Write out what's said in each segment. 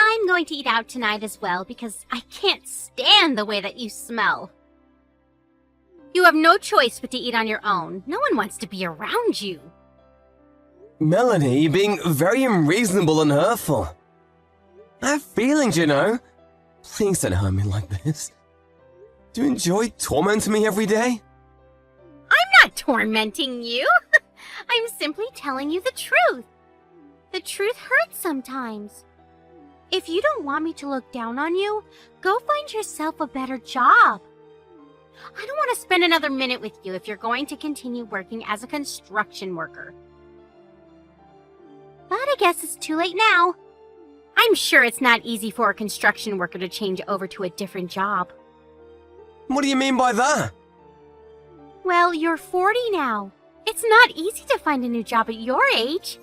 I'm going to eat out tonight as well because I can't stand the way that you smell. You have no choice but to eat on your own. No one wants to be around you. Melanie, you're being very unreasonable and hurtful. I have feelings, you know. Please don't hurt me like this. Do you enjoy tormenting me every day? I'm not tormenting you. I'm simply telling you the truth. The truth hurts sometimes. If you don't want me to look down on you, go find yourself a better job. I don't want to spend another minute with you if you're going to continue working as a construction worker. But I guess it's too late now. I'm sure it's not easy for a construction worker to change over to a different job. What do you mean by that? Well, you're 40 now. It's not easy to find a new job at your age.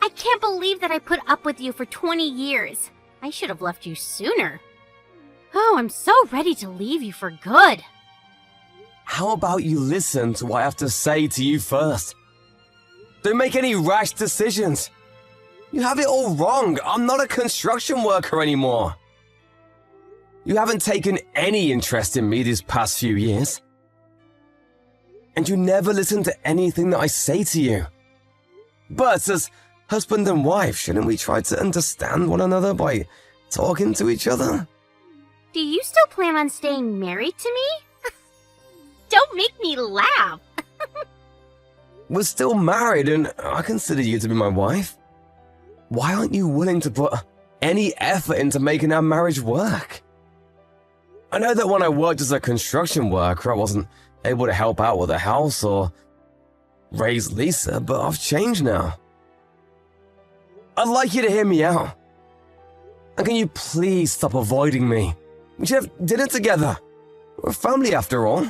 I can't believe that I put up with you for 20 years. I should have left you sooner. Oh, I'm so ready to leave you for good. How about you listen to what I have to say to you first? Don't make any rash decisions. You have it all wrong. I'm not a construction worker anymore. You haven't taken any interest in me these past few years. And you never listen to anything that I say to you. But as husband and wife, shouldn't we try to understand one another by talking to each other? Do you still plan on staying married to me? Don't make me laugh. We're still married and I consider you to be my wife. Why aren't you willing to put any effort into making our marriage work? I know that when I worked as a construction worker, I wasn't able to help out with the house or raise Lisa, but I've changed now. I'd like you to hear me out. And can you please stop avoiding me? We should have dinner together. We're a family after all.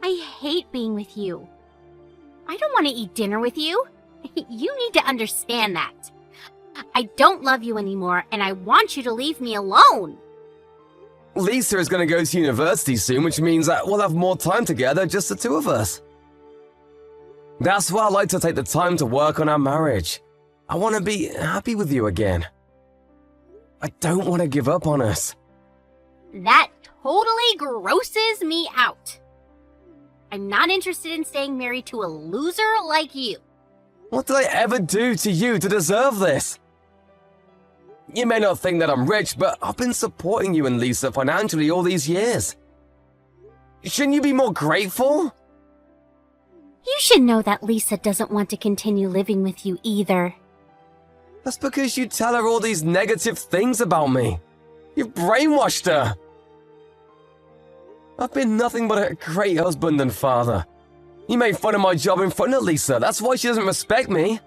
I hate being with you. I don't want to eat dinner with you. You need to understand that. I don't love you anymore, and I want you to leave me alone. Lisa is going to go to university soon, which means that we'll have more time together, just the two of us. That's why I like to take the time to work on our marriage. I want to be happy with you again. I don't want to give up on us. That totally grosses me out. I'm not interested in staying married to a loser like you. What did I ever do to you to deserve this? You may not think that I'm rich, but I've been supporting you and Lisa financially all these years. Shouldn't you be more grateful? You should know that Lisa doesn't want to continue living with you either. That's because you tell her all these negative things about me. You've brainwashed her. I've been nothing but a great husband and father. You made fun of my job in front of Lisa. That's why she doesn't respect me.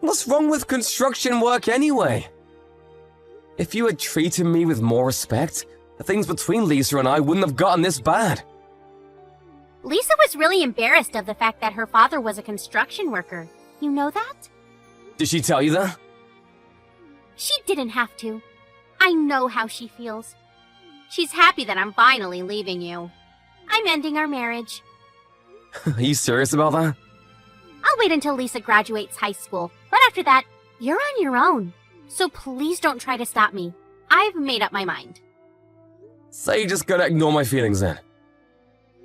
What's wrong with construction work anyway? If you had treated me with more respect, the things between Lisa and I wouldn't have gotten this bad. Lisa was really embarrassed of the fact that her father was a construction worker. You know that? Did she tell you that? She didn't have to. I know how she feels. She's happy that I'm finally leaving you. I'm ending our marriage. Are you serious about that? I'll wait until Lisa graduates high school, but after that, you're on your own. So please don't try to stop me. I've made up my mind. So you're just gonna ignore my feelings then?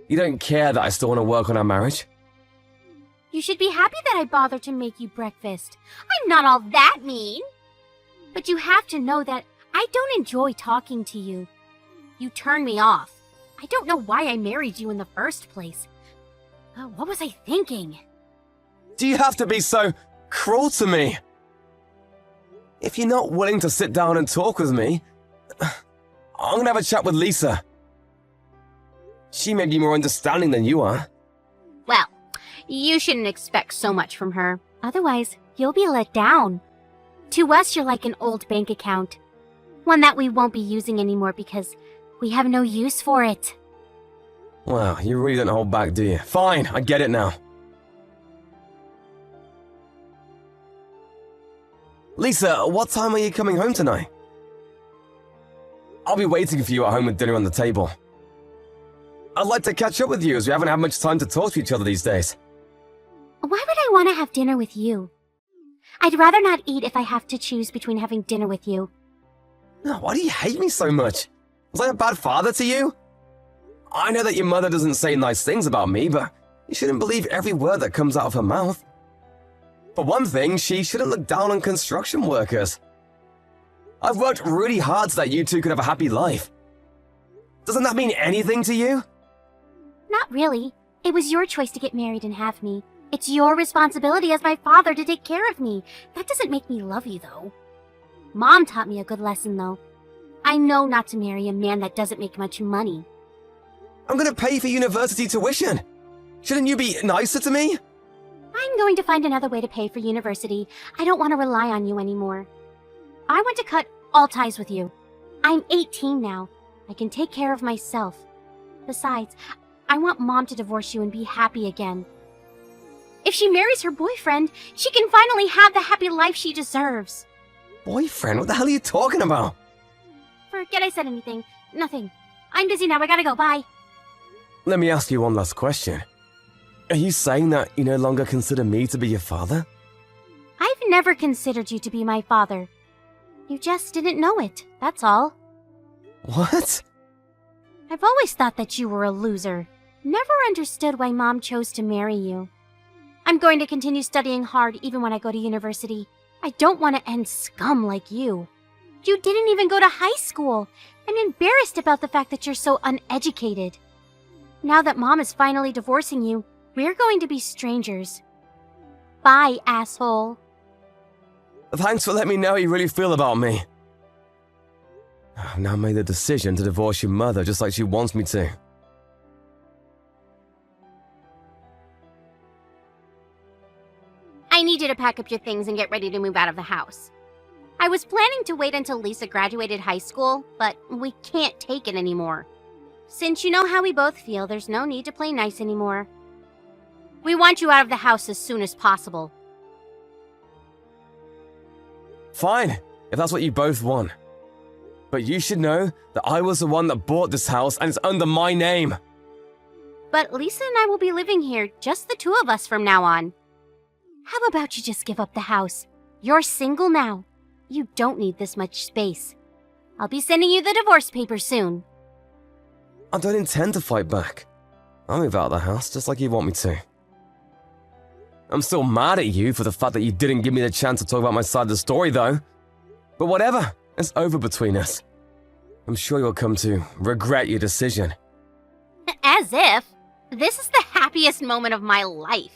You don't care that I still want to work on our marriage? You should be happy that I bothered to make you breakfast. I'm not all that mean. But you have to know that I don't enjoy talking to you. You turn me off. I don't know why I married you in the first place. Oh, what was I thinking? Do you have to be so cruel to me? If you're not willing to sit down and talk with me, I'm gonna have a chat with Lisa. She may be more understanding than you are. Well, you shouldn't expect so much from her. Otherwise, you'll be let down. To us, you're like an old bank account. One that we won't be using anymore because we have no use for it. Wow, you really don't hold back, do you? Fine, I get it now. Lisa, what time are you coming home tonight? I'll be waiting for you at home with dinner on the table. I'd like to catch up with you as we haven't had much time to talk to each other these days. Why would I want to have dinner with you? I'd rather not eat if I have to choose between having dinner with you Why do you hate me so much? Was I a bad father to you? I know that your mother doesn't say nice things about me, but you shouldn't believe every word that comes out of her mouth. For one thing, she shouldn't look down on construction workers. I've worked really hard so that you two could have a happy life. Doesn't that mean anything to you? Not really. It was your choice to get married and have me. It's your responsibility as my father to take care of me. That doesn't make me love you, though. Mom taught me a good lesson, though. I know not to marry a man that doesn't make much money. I'm gonna pay for university tuition. Shouldn't you be nicer to me? I'm going to find another way to pay for university. I don't want to rely on you anymore. I want to cut all ties with you. I'm 18 now. I can take care of myself. Besides, I want Mom to divorce you and be happy again. If she marries her boyfriend, she can finally have the happy life she deserves. Boyfriend? What the hell are you talking about? Forget I said anything. Nothing. I'm busy now. I gotta go. Bye. Let me ask you one last question. Are you saying that you no longer consider me to be your father? I've never considered you to be my father. You just didn't know it, that's all. What? I've always thought that you were a loser. Never understood why Mom chose to marry you. I'm going to continue studying hard even when I go to university. I don't want to end scum like you. You didn't even go to high school. I'm embarrassed about the fact that you're so uneducated. Now that Mom is finally divorcing you, we're going to be strangers. Bye, asshole. Thanks for letting me know how you really feel about me. I've now made the decision to divorce your mother just like she wants me to. I need you to pack up your things and get ready to move out of the house. I was planning to wait until Lisa graduated high school, but we can't take it anymore. Since you know how we both feel, there's no need to play nice anymore. We want you out of the house as soon as possible. Fine, if that's what you both want. But you should know that I was the one that bought this house and it's under my name. But Lisa and I will be living here, just the two of us from now on. How about you just give up the house? You're single now. You don't need this much space. I'll be sending you the divorce papers soon. I don't intend to fight back. I'll move out of the house just like you want me to. I'm still mad at you for the fact that you didn't give me the chance to talk about my side of the story, though. But whatever, it's over between us. I'm sure you'll come to regret your decision. As if. This is the happiest moment of my life.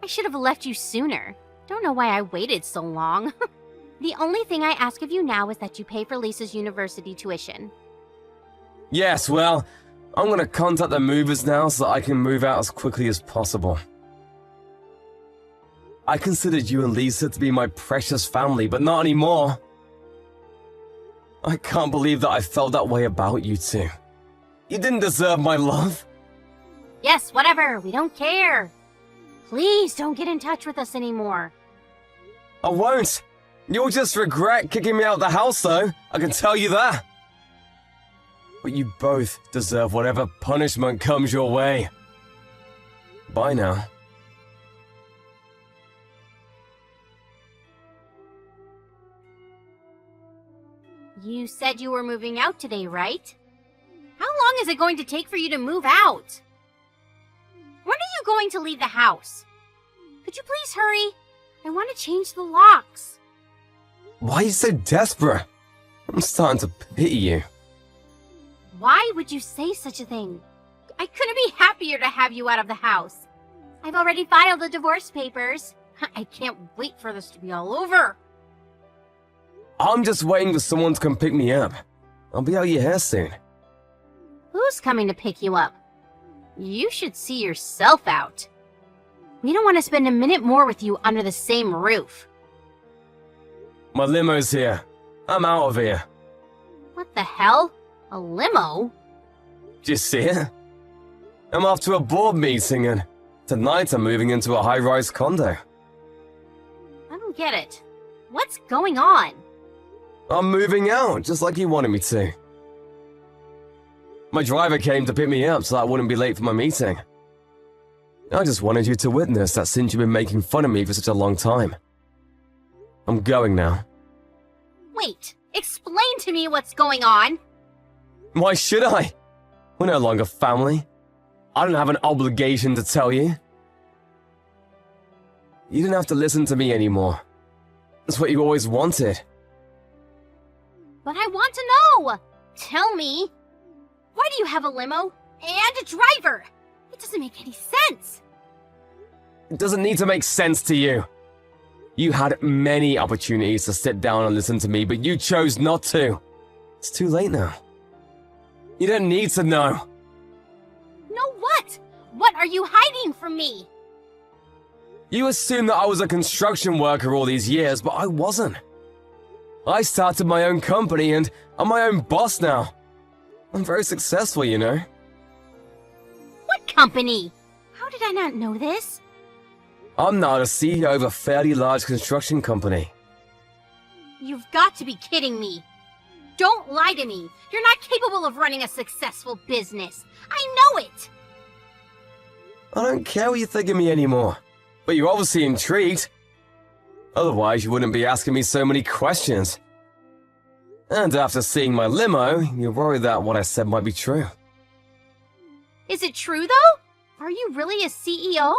I should have left you sooner. Don't know why I waited so long. The only thing I ask of you now is that you pay for Lisa's university tuition. Yes, well, I'm gonna contact the movers now so that I can move out as quickly as possible. I considered you and Lisa to be my precious family, but not anymore. I can't believe that I felt that way about you two. You didn't deserve my love. Yes, whatever. We don't care. Please don't get in touch with us anymore. I won't. You'll just regret kicking me out of the house, though. I can tell you that. But you both deserve whatever punishment comes your way. Bye now. You said you were moving out today, right? How long is it going to take for you to move out? When are you going to leave the house? Could you please hurry? I want to change the locks. Why are you so desperate? I'm starting to pity you. Why would you say such a thing? I couldn't be happier to have you out of the house. I've already filed the divorce papers. I can't wait for this to be all over. I'm just waiting for someone to come pick me up. I'll be out of your hair soon. Who's coming to pick you up? You should see yourself out. We don't want to spend a minute more with you under the same roof. My limo's here. I'm out of here. What the hell? A limo? Did you see it? I'm off to a board meeting and tonight I'm moving into a high-rise condo. I don't get it. What's going on? I'm moving out, just like you wanted me to. My driver came to pick me up so I wouldn't be late for my meeting. I just wanted you to witness that since you've been making fun of me for such a long time. I'm going now. Wait, Explain to me what's going on. Why should I? We're no longer family. I don't have an obligation to tell you. You don't have to listen to me anymore. That's what you always wanted. But I want to know. Tell me. Why do you have a limo and a driver? It doesn't make any sense. It doesn't need to make sense to you. You had many opportunities to sit down and listen to me, but you chose not to. It's too late now. You don't need to know. No what? What are you hiding from me? You assumed that I was a construction worker all these years, but I wasn't. I started my own company and I'm my own boss now. I'm very successful, you know. What company? How did I not know this? I'm now the CEO of a fairly large construction company. You've got to be kidding me. Don't lie to me. You're not capable of running a successful business. I know it. I don't care what you think of me anymore, but you're obviously intrigued. Otherwise, you wouldn't be asking me so many questions. And after seeing my limo, you're worried that what I said might be true. Is it true, though? Are you really a CEO?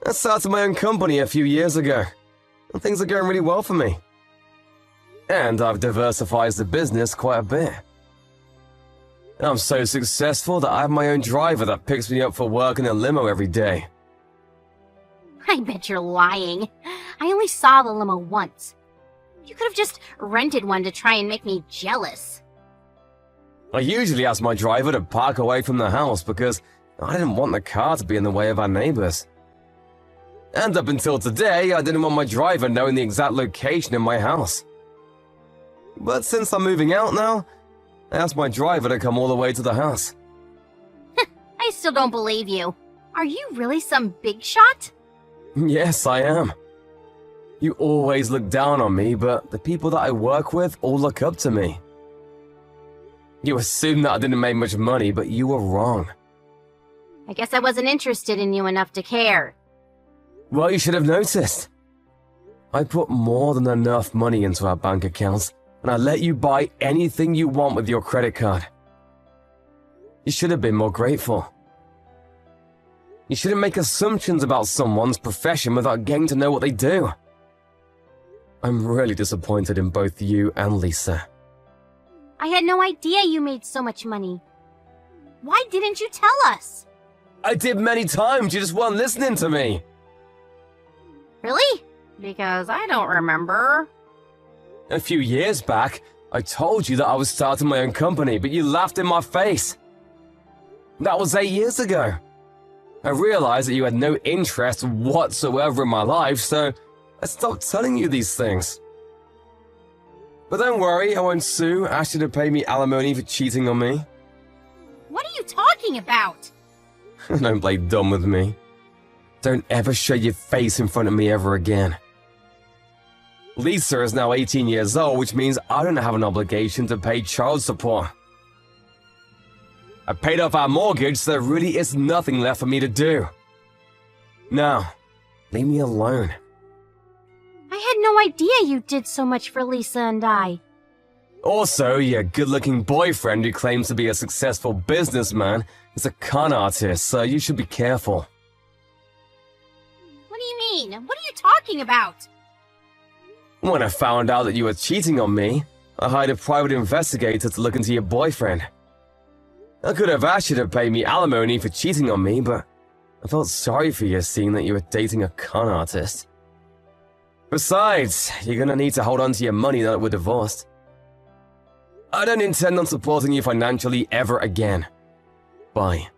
I started my own company a few years ago, and things are going really well for me. And I've diversified the business quite a bit. I'm so successful that I have my own driver that picks me up for work in a limo every day. I bet you're lying. I only saw the limo once. You could have just rented one to try and make me jealous. I usually ask my driver to park away from the house because I didn't want the car to be in the way of our neighbors. And up until today, I didn't want my driver knowing the exact location of my house. But since I'm moving out now, I asked my driver to come all the way to the house. I still don't believe you. Are you really some big shot? Yes, I am. You always look down on me, but the people that I work with all look up to me. You assumed that I didn't make much money, but you were wrong. I guess I wasn't interested in you enough to care. Well, you should have noticed. I put more than enough money into our bank accounts, and I let you buy anything you want with your credit card. You should have been more grateful. You shouldn't make assumptions about someone's profession without getting to know what they do. I'm really disappointed in both you and Lisa. I had no idea you made so much money. Why didn't you tell us? I did many times, you just weren't listening to me. Really? Because I don't remember. A few years back, I told you that I was starting my own company, but you laughed in my face. That was 8 years ago. I realized that you had no interest whatsoever in my life, so I stopped telling you these things. But don't worry, I won't sue, ask you to pay me alimony for cheating on me. What are you talking about? Don't play dumb with me. Don't ever show your face in front of me ever again. Lisa is now 18 years old, which means I don't have an obligation to pay child support. I paid off our mortgage, so there really is nothing left for me to do. Now, leave me alone. I had no idea you did so much for Lisa and I. Also, your good-looking boyfriend who claims to be a successful businessman is a con artist, so you should be careful. What do you mean? What are you talking about? When I found out that you were cheating on me, I hired a private investigator to look into your boyfriend. I could have asked you to pay me alimony for cheating on me, but I felt sorry for you seeing that you were dating a con artist. Besides, you're gonna need to hold on to your money now that we're divorced. I don't intend on supporting you financially ever again. Bye.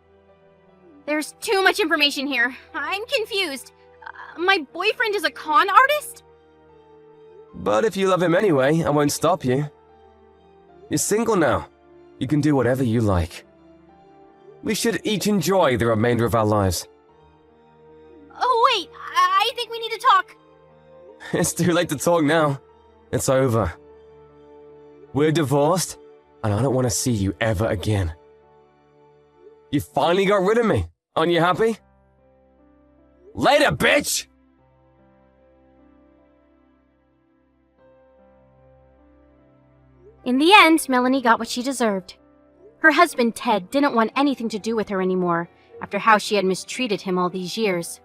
There's too much information here. I'm confused. My boyfriend is a con artist? But if you love him anyway, I won't stop you. You're single now. You can do whatever you like. We should each enjoy the remainder of our lives. Oh wait, I think we need to talk. It's too late to talk now. It's over. We're divorced, and I don't want to see you ever again. You finally got rid of me. Aren't you happy? Later, bitch! In the end, Melanie got what she deserved. Her husband, Ted, didn't want anything to do with her anymore after how she had mistreated him all these years.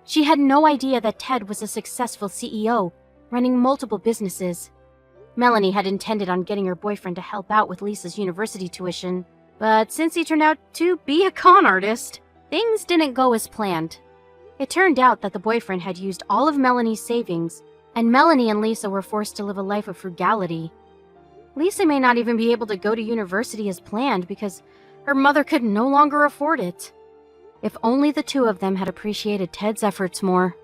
She had no idea that Ted was a successful CEO, running multiple businesses. Melanie had intended on getting her boyfriend to help out with Lisa's university tuition, but since he turned out to be a con artist, things didn't go as planned. It turned out that the boyfriend had used all of Melanie's savings, and Melanie and Lisa were forced to live a life of frugality. Lisa may not even be able to go to university as planned because her mother could no longer afford it. If only the two of them had appreciated Ted's efforts more.